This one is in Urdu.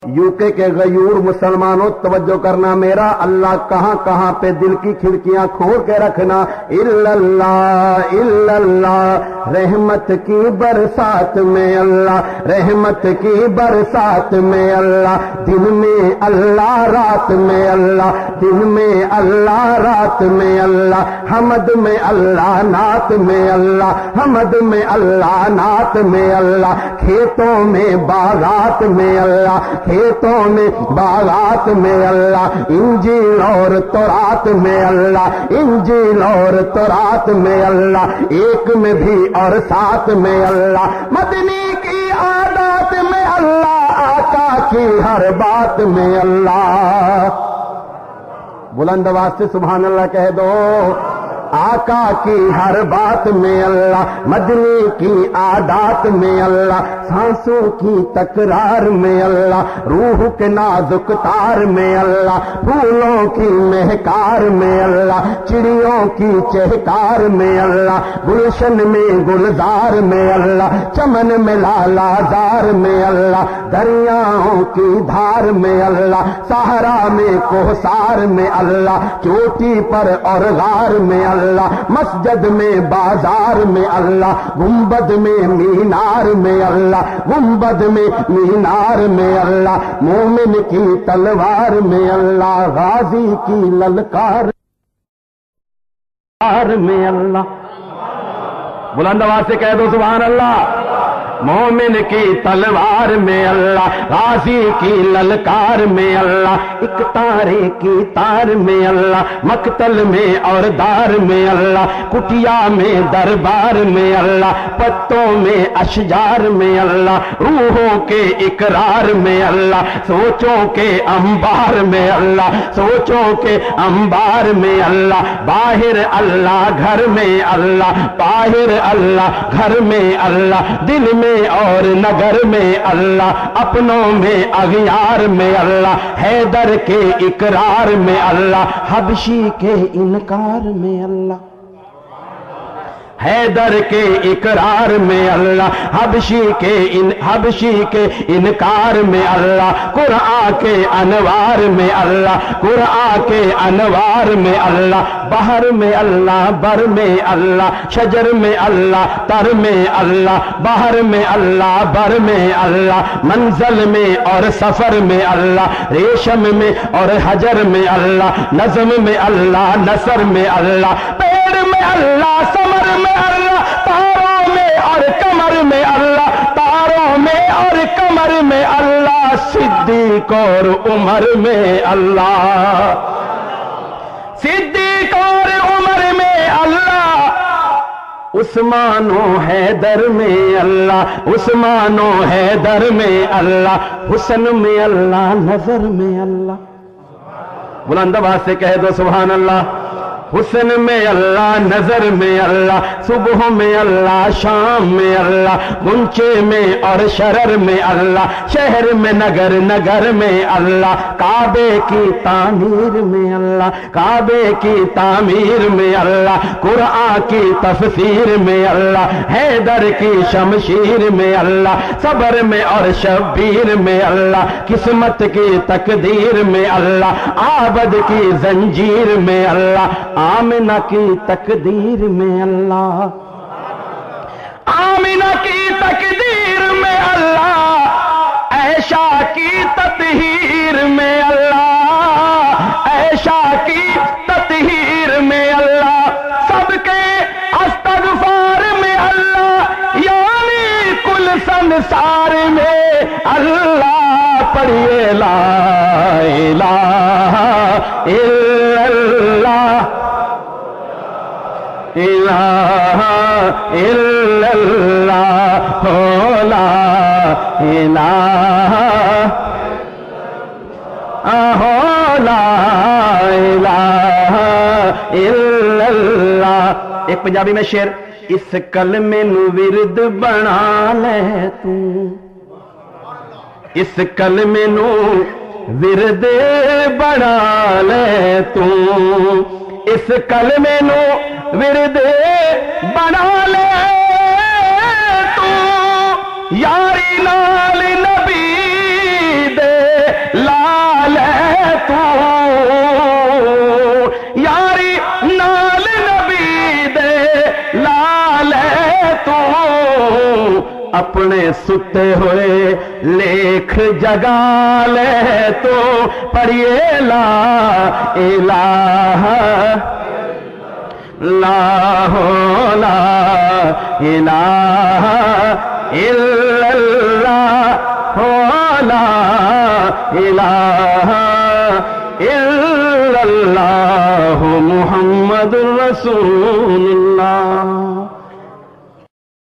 یوکے کے غیور مسلمانوں توجہ کرنا، میرا اللہ کہاں کہاں پہ دل کی کھڑکیاں کھول کے رکھنا۔ الا اللہ الا اللہ، رحمت کی برسات میں اللہ، رحمت کی برسات میں اللہ، دن میں اللہ رات میں اللہ، دن میں اللہ رات میں اللہ، حمد میں اللہ نعت میں اللہ، حمد میں اللہ نعت میں اللہ، کھیتوں میں باغات میں اللہ، کھیتوں میں باغات میں اللہ، انجیل اور تورات میں اللہ، انجیل اور تورات میں اللہ، ایک میں بھی اور ساتھ میں اللہ، مدنی کی عادات میں اللہ، آقا کی ہر بات میں اللہ۔ بلند آواز سے سبحان اللہ کہہ دو۔ آقا کی ہر بات میں اللہ، مدنی کی عادات میں اللہ، سانسوں کی تکرار میں اللہ، روح کے نازک تار میں اللہ، پھولوں کی مہکار میں اللہ، چڑیوں کی چہکار میں اللہ، گلشن میں گلزار میں اللہ، چمن میں لالا زار میں اللہ، دریاؤں کی دھار میں اللہ، صحرا میں کوثار میں اللہ، چوٹی پر اور غار میں اللہ، مسجد میں بازار میں اللہ، گنبد میں مینار میں اللہ، گنبد میں مینار میں اللہ، مومن کی تلوار میں اللہ، غازی کی للکار میں اللہ۔ بلند آواز سے کہہ دو سبحان اللہ۔ مومن کی تلوار میں اللہ، غازی کی للکار میں اللہ، ایک تارے کی تار میں اللہ، مقتل میں اور دار میں اللہ، کٹیا میں دربار میں اللہ، پتوں میں اشجار میں اللہ، روحوں کے اقرار میں اللہ، سوچوں کے انبار میں اللہ، سوچوں کے انبار میں اللہ، باہر اللہ گھر میں اللہ، باہر اللہ گھر میں اللہ، دل میں اور نگر میں اللہ، اپنوں میں اغیار میں اللہ، حیدر کے اقرار میں اللہ، حبشی کے انکار میں اللہ، حیدر کے اقرار میں اللہ، حبشی کے انکار میں اللہ، قرآن کے انوار میں اللہ، قرآن کے انوار میں اللہ، بحر میں اللہ بر میں اللہ، شجر میں اللہ تر میں اللہ، بحر میں اللہ بر میں اللہ، منزل میں اور سفر میں اللہ، ریشم میں اور حجر میں اللہ، نظم میں اللہ نثر میں اللہ، پیڑ میں اللہ ثمر میں اللہ، تاروں میں اور کمر میں اللہ، تاروں میں اور کمر میں اللہ، صدیق اور عمر میں اللہ، صدیق اور عمر میں اللہ، عثمان و حیدر میں اللہ، عثمان و حیدر میں اللہ، حسن میں اللہ نظر میں اللہ۔ بلند آواز سے کہہ دو سبحان اللہ۔ حسن میں اللہ نظر میں اللہ، صبح میں اللہ شام میں اللہ، گنچے میں اور شرر میں اللہ، شہر میں نگر نگر میں اللہ، کعبے کی تعمیر میں اللہ، کعبے کی تعمیر میں اللہ، قرآن کی تفسیر میں اللہ، حیدر کی شمشیر میں اللہ، صبر میں اور شبیر میں اللہ، قسمت کی تقدیر میں اللہ، عابد کی زنجیر میں اللہ، آمنہ کی تقدیر میں اللہ، آمنہ کی تقدیر میں اللہ، عائشہ کی تطہیر میں اللہ، عائشہ کی تطہیر میں اللہ، سب کے استغفار میں اللہ، یعنی کل سنسار میں اللہ، پڑھیے لا الہ الا اللہ، الہ الا اللہ، لا الہ لا الہ الا اللہ۔ ایک پنجابی میں شعر، اس کلمے نو ورد بنا لے تو، اس کلمے نو ورد بنا لے تو، اس کلمے نو ورد بنا لے تو، یاری نال نبی دے اپنے ستے ہوئے لیکھ جگا لے تو پڑھیے لا الہ لا لا الہ الا اللہ لا الہ الا اللہ محمد رسول اللہ.